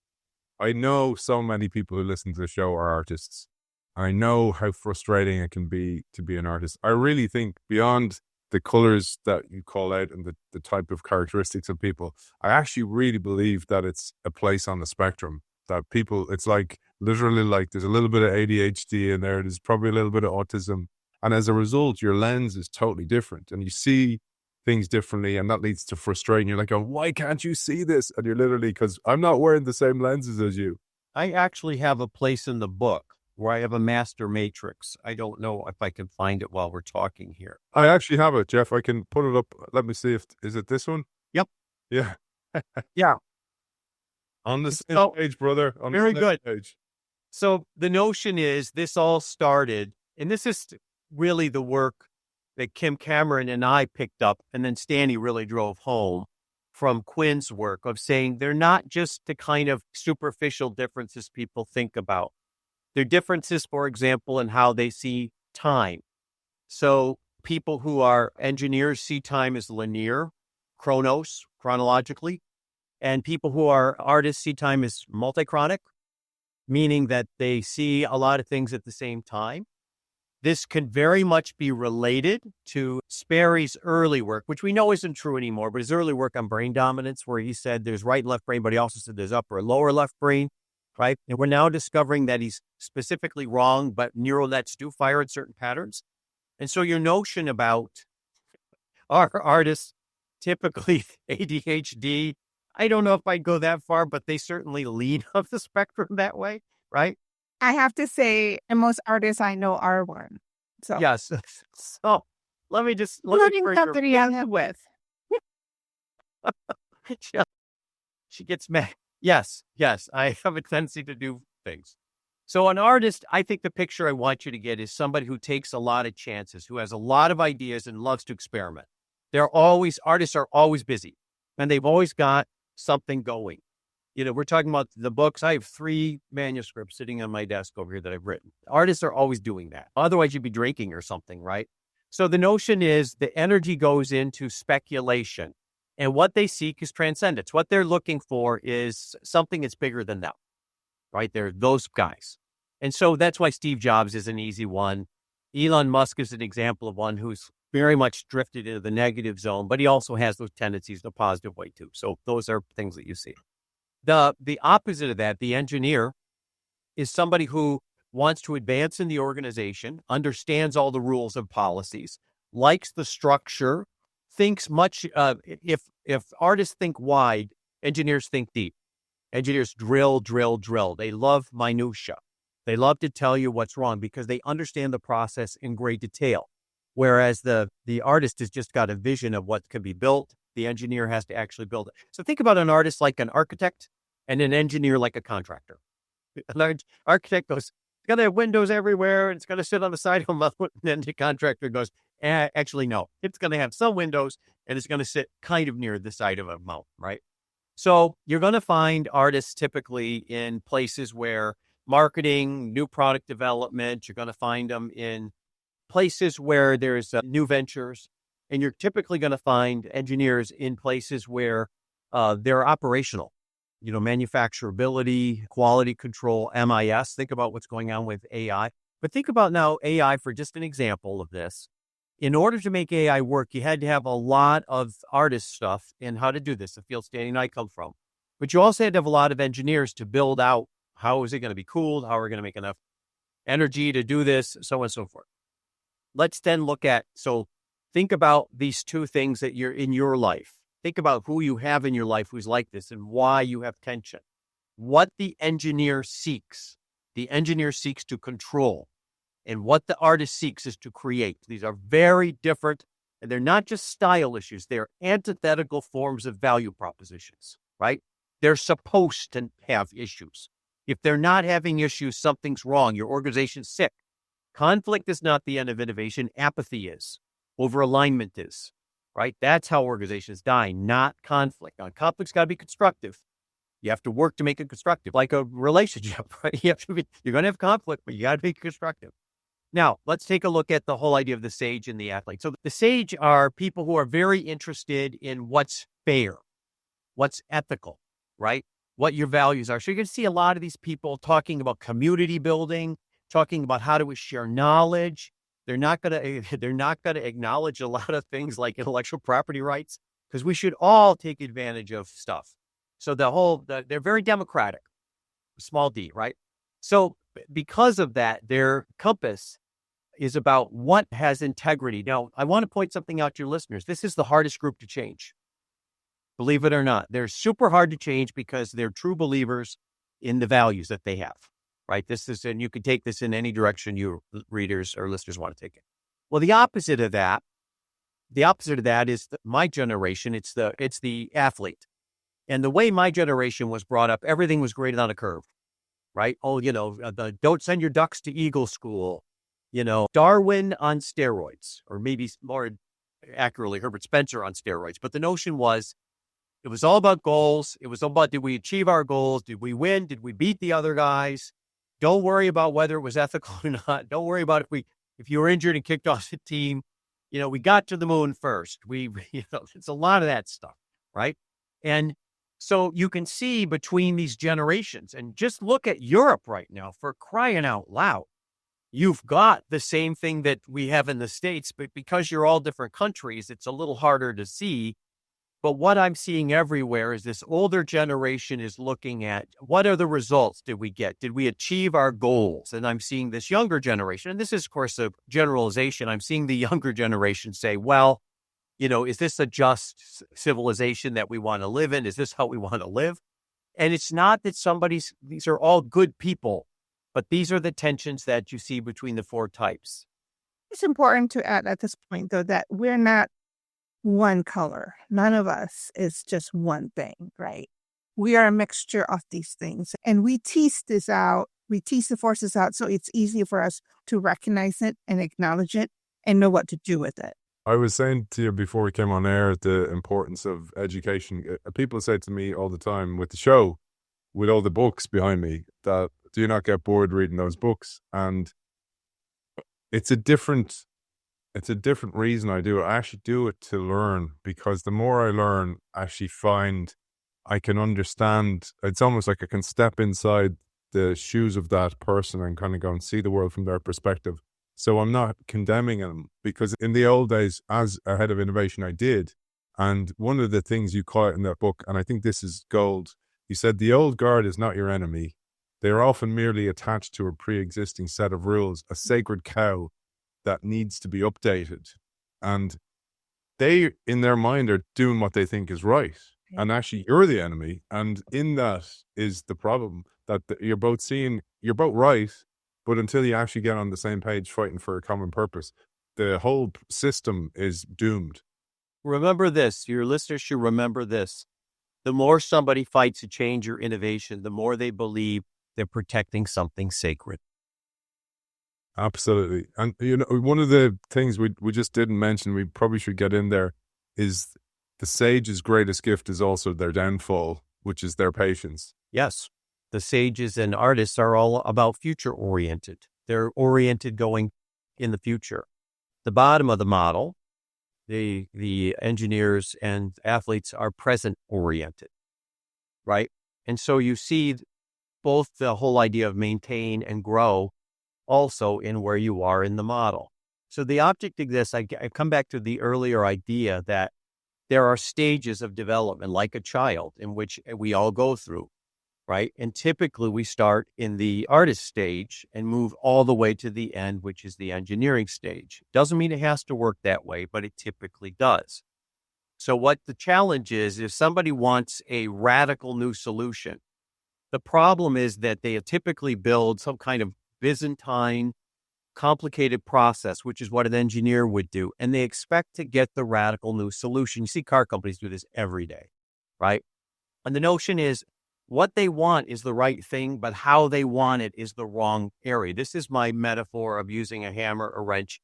I know so many people who listen to the show are artists. I know how frustrating it can be to be an artist. I really think beyond the colors that you call out and the type of characteristics of people, I actually really believe that it's a place on the spectrum, that people, it's like literally like there's a little bit of ADHD in there. There's probably a little bit of autism. And as a result, your lens is totally different and you see things differently. And that leads to frustration. You're like, oh, why can't you see this? And you're literally, because I'm not wearing the same lenses as you. I actually have a place in the book where I have a master matrix. I don't know if I can find it while we're talking here. I actually have it, Jeff. I can put it up. Let me see is it this one? Yep. Yeah. Yeah. On the same page, brother. On very the same good. Page. So the notion is this all started, and this is really the work that Kim Cameron and I picked up, and then Stanley really drove home from Quinn's work of saying they're not just the kind of superficial differences people think about. They're differences, for example, in how they see time. So people who are engineers see time as linear, chronologically, and people who are artists see time as multichronic, meaning that they see a lot of things at the same time. This can very much be related to Sperry's early work, which we know isn't true anymore, but his early work on brain dominance, where he said there's right and left brain, but he also said there's upper and lower left brain, right? And we're now discovering that he's specifically wrong, but neural nets do fire in certain patterns. And so your notion about our artists, typically ADHD, I don't know if I'd go that far, but they certainly lean up the spectrum that way, right? I have to say, and most artists I know are one. So yes. So let me company I live with. She gets mad. Yes. I have a tendency to do things. So an artist, I think the picture I want you to get is somebody who takes a lot of chances, who has a lot of ideas and loves to experiment. Artists are always busy, and they've always got something going. You know, we're talking about the books. I have 3 manuscripts sitting on my desk over here that I've written. Artists are always doing that. Otherwise, you'd be drinking or something, right? So the notion is the energy goes into speculation, and what they seek is transcendence. What they're looking for is something that's bigger than them, right? They're those guys. And so that's why Steve Jobs is an easy one. Elon Musk is an example of one who's very much drifted into the negative zone, but he also has those tendencies in a positive way too. So those are things that you see. The opposite of that, the engineer, is somebody who wants to advance in the organization, understands all the rules and policies, likes the structure, thinks much. If artists think wide, engineers think deep. Engineers drill. They love minutia. They love to tell you what's wrong because they understand the process in great detail. Whereas the artist has just got a vision of what can be built. The engineer has to actually build it. So think about an artist like an architect and an engineer like a contractor. An architect goes, it's got to have windows everywhere and it's going to sit on the side of a mountain. And then the contractor goes, actually, no, it's going to have some windows and it's going to sit kind of near the side of a mountain, right? So you're going to find artists typically in places where marketing, new product development, you're going to find them in places where there's new ventures. And you're typically going to find engineers in places where they're operational, manufacturability, quality control, MIS. Think about what's going on with AI. But think about now AI for just an example of this. In order to make AI work, you had to have a lot of artist stuff in how to do this, the field Staney and I come from. But you also had to have a lot of engineers to build out how is it going to be cooled, how are we going to make enough energy to do this, so on and so forth. Let's then look at, so think about these two things that you're in your life. Think about who you have in your life who's like this and why you have tension. What the engineer seeks. The engineer seeks to control. And what the artist seeks is to create. These are very different, and they're not just style issues. They're antithetical forms of value propositions, right? They're supposed to have issues. If they're not having issues, something's wrong. Your organization's sick. Conflict is not the end of innovation. Apathy is. Over-alignment is, right? That's how organizations die, not conflict. Now, conflict's got to be constructive. You have to work to make it constructive, like a relationship, right? You're going to have conflict, but you got to be constructive. Now, let's take a look at the whole idea of the sage and the athlete. So the sage are people who are very interested in what's fair, what's ethical, right? What your values are. So you're going to see a lot of these people talking about community building, talking about how do we share knowledge. They're not going to acknowledge a lot of things like intellectual property rights because we should all take advantage of stuff. So they're very democratic, small d, right? So because of that, their compass is about what has integrity. Now, I want to point something out to your listeners. This is the hardest group to change. Believe it or not, they're super hard to change because they're true believers in the values that they have, right? And you can take this in any direction you readers or listeners want to take it. Well, the opposite of that is my generation. It's the athlete. And the way my generation was brought up, everything was graded on a curve. Right? Oh, don't send your ducks to Eagle School, Darwin on steroids, or maybe more accurately, Herbert Spencer on steroids. But the notion was, it was all about goals. It was all about, did we achieve our goals? Did we win? Did we beat the other guys? Don't worry about whether it was ethical or not. Don't worry about if you were injured and kicked off the team. We got to the moon first. It's a lot of that stuff, right? And so you can see between these generations, and just look at Europe right now, for crying out loud. You've got the same thing that we have in the States, but because you're all different countries, it's a little harder to see. But what I'm seeing everywhere is this older generation is looking at what are the results did we get? Did we achieve our goals? And I'm seeing this younger generation, and this is, of course, a generalization. I'm seeing the younger generation say, well, is this a just civilization that we want to live in? Is this how we want to live? And it's not that these are all good people, but these are the tensions that you see between the four types. It's important to add at this point, though, that we're not one color. None of us is just one thing, right? We are a mixture of these things. And we tease this out. We tease the forces out so it's easier for us to recognize it and acknowledge it and know what to do with it. I was saying to you before we came on air the importance of education. People say to me all the time with the show, with all the books behind me, that do you not get bored reading those books? And it's a different reason I do it. I actually do it to learn, because the more I learn, I actually find I can understand. It's almost like I can step inside the shoes of that person and kind of go and see the world from their perspective. So I'm not condemning him, because in the old days, as a head of innovation, I did. And one of the things you caught in that book, and I think this is gold, you said the old guard is not your enemy. They are often merely attached to a pre-existing set of rules, a sacred cow that needs to be updated. And they, in their mind, are doing what they think is right. And actually, you're the enemy. And in that is the problem, that you're both right, but until you actually get on the same page fighting for a common purpose, the whole system is doomed. Remember this, your listeners should remember this. The more somebody fights to change your innovation, the more they believe they're protecting something sacred. Absolutely. And, one of the things we just didn't mention, we probably should get in there, is the sage's greatest gift is also their downfall, which is their patience. Yes. The sages and artists are all about future oriented. They're oriented going in the future. The bottom of the model, the engineers and athletes are present oriented, right? And so you see both the whole idea of maintain and grow also in where you are in the model. So the object exists. I come back to the earlier idea that there are stages of development, like a child, in which we all go through, right? And typically we start in the artist stage and move all the way to the end, which is the engineering stage. Doesn't mean it has to work that way, but it typically does. So what the challenge is, if somebody wants a radical new solution, the problem is that they typically build some kind of Byzantine, complicated process, which is what an engineer would do. And they expect to get the radical new solution. You see car companies do this every day, right? And the notion is what they want is the right thing, but how they want it is the wrong area. This is my metaphor of using a hammer, a wrench,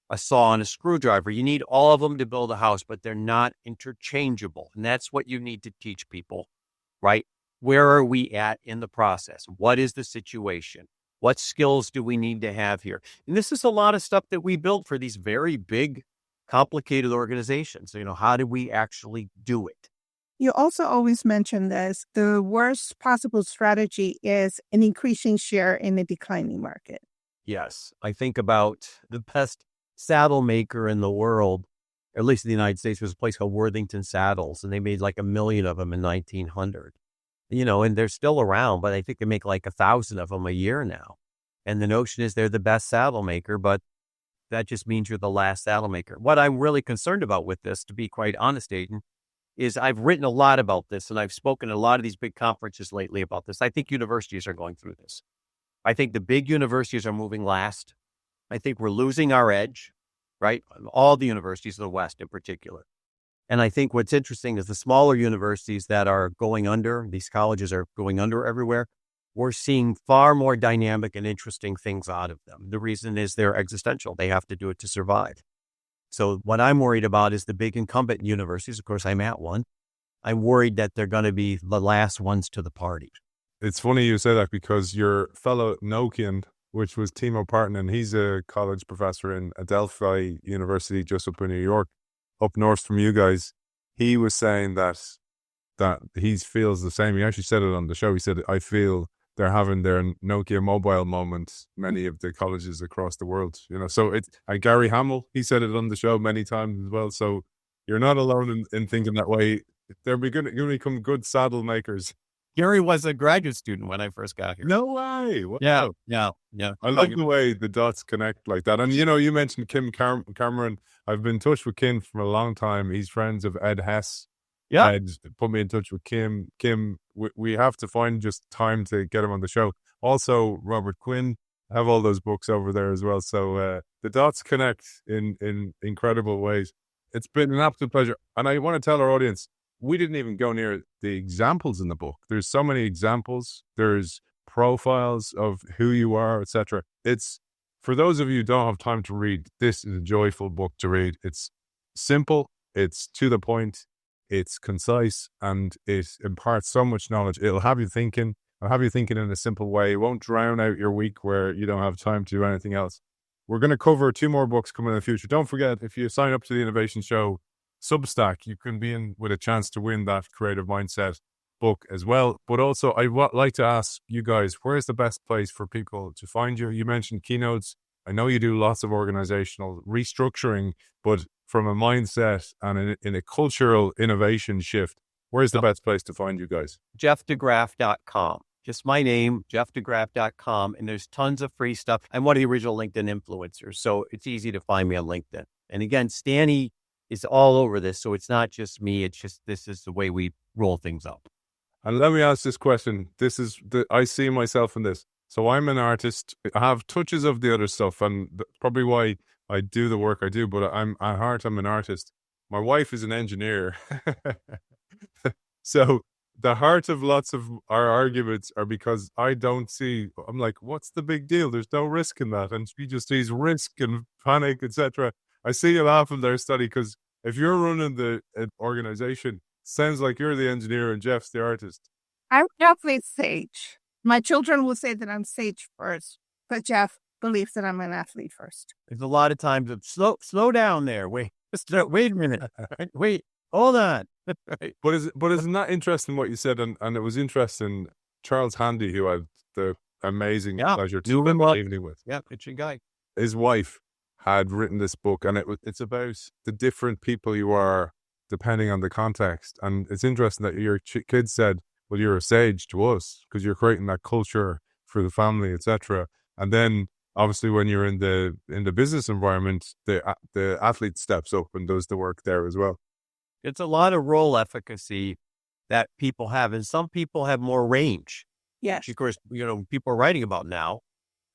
a saw, and a screwdriver. You need all of them to build a house, but they're not interchangeable. And that's what you need to teach people, right? Where are we at in the process? What is the situation? What skills do we need to have here? And this is a lot of stuff that we built for these very big, complicated organizations. How do we actually do it? You also always mention this. The worst possible strategy is an increasing share in a declining market. Yes. I think about the best saddle maker in the world, or at least in the United States, was a place called Worthington Saddles, and they made like 1 million of them in 1900. And they're still around, but I think they make like 1,000 of them a year now. And the notion is they're the best saddle maker, but that just means you're the last saddle maker. What I'm really concerned about with this, to be quite honest, Aidan, is I've written a lot about this, and I've spoken at a lot of these big conferences lately about this. I think universities are going through this. I think the big universities are moving last. I think we're losing our edge, right? All the universities of the West in particular. And I think what's interesting is the smaller universities that are going under, these colleges are going under everywhere, we're seeing far more dynamic and interesting things out of them. The reason is they're existential. They have to do it to survive. So what I'm worried about is the big incumbent universities. Of course, I'm at one. I'm worried that they're going to be the last ones to the party. It's funny you say that, because your fellow Nokian, which was Timo Partanen, he's a college professor in Adelphi University just up in New York, up north from you guys. He was saying that he feels the same. He actually said it on the show. He said, I feel they're having their Nokia mobile moment, many of the colleges across the world. So and Gary Hamill, he said it on the show many times as well. So you're not alone in thinking that way. They're going to become good saddle makers. Gary was a graduate student when I first got here. No way. Wow. Yeah. I love the way the dots connect like that. And, you mentioned Kim Cameron. I've been in touch with Kim for a long time. He's friends of Ed Hess. Yeah. Ed put me in touch with Kim. Kim, we have to find just time to get him on the show. Also, Robert Quinn. I have all those books over there as well. So the dots connect in incredible ways. It's been an absolute pleasure. And I want to tell our audience, we didn't even go near the examples in the book. There's so many examples. There's profiles of who you are, etc. It's, for those of you who don't have time to read, this is a joyful book to read. It's simple, it's to the point, it's concise, and it imparts so much knowledge. It'll have you thinking. It'll have you thinking in a simple way. It won't drown out your week where you don't have time to do anything else. We're going to cover 2 more books coming in the future. Don't forget, if you sign up to the Innovation Show Substack, you can be in with a chance to win that Creative Mindset book as well. But also, I would like to ask you guys, where's the best place for people to find you? You mentioned keynotes. I know you do lots of organizational restructuring, but from a mindset and in a cultural innovation shift, where's the best place to find you guys? JeffDeGraff.com. Just my name, JeffDeGraff.com. And there's tons of free stuff. I'm one of the original LinkedIn influencers, so it's easy to find me on LinkedIn. And again, Stanny is all over this. So it's not just me. It's just, this is the way we roll things up. And let me ask this question. I see myself in this. So I'm an artist. I have touches of the other stuff, and probably why I do the work I do, but at heart, I'm an artist. My wife is an engineer. So the heart of lots of our arguments are because I'm like, what's the big deal? There's no risk in that. And she just sees risk and panic, etc. I see you laughing there, Study, because if you're running the organization, sounds like you're the engineer and Jeff's the artist. I'm definitely sage. My children will say that I'm sage first, but Jeff believes that I'm an athlete first. There's a lot of times of slow down there. Wait a minute. Wait, hold on. But isn't that interesting what you said? And it was interesting. Charles Handy, who I had the amazing pleasure to spend the evening with. Yeah, pitching guy. His wife had written this book, and it's about the different people you are depending on the context. And it's interesting that your kids said, well, you're a sage to us because you're creating that culture for the family, etc. And then obviously when you're in the business environment, the athlete steps up and does the work there as well. It's a lot of role efficacy that people have, and some people have more range. Yes. Which of course, people are writing about now.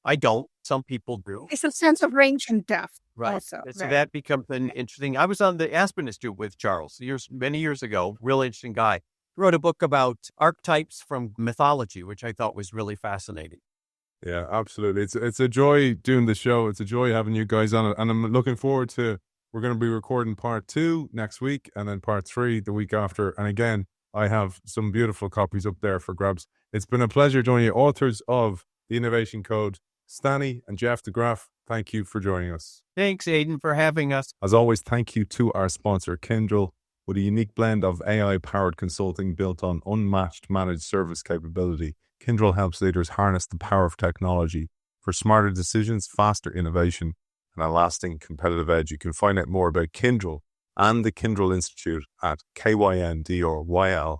I don't. Some people do. It's a sense of range and depth. Right. Also, so that becomes an interesting. I was on the Aspen Institute with Charles many years ago. Real interesting guy. He wrote a book about archetypes from mythology, which I thought was really fascinating. Yeah, absolutely. It's a joy doing the show. It's a joy having you guys on it. And I'm looking forward to, we're going to be recording part 2 next week and then part 3 the week after. And again, I have some beautiful copies up there for grabs. It's been a pleasure joining you, authors of The Innovation Code, Stanny and Jeff DeGraff. Thank you for joining us. Thanks, Aidan, for having us. As always, thank you to our sponsor, Kyndryl, with a unique blend of AI-powered consulting built on unmatched managed service capability. Kyndryl helps leaders harness the power of technology for smarter decisions, faster innovation, and a lasting competitive edge. You can find out more about Kyndryl and the Kyndryl Institute at kyndryl.com.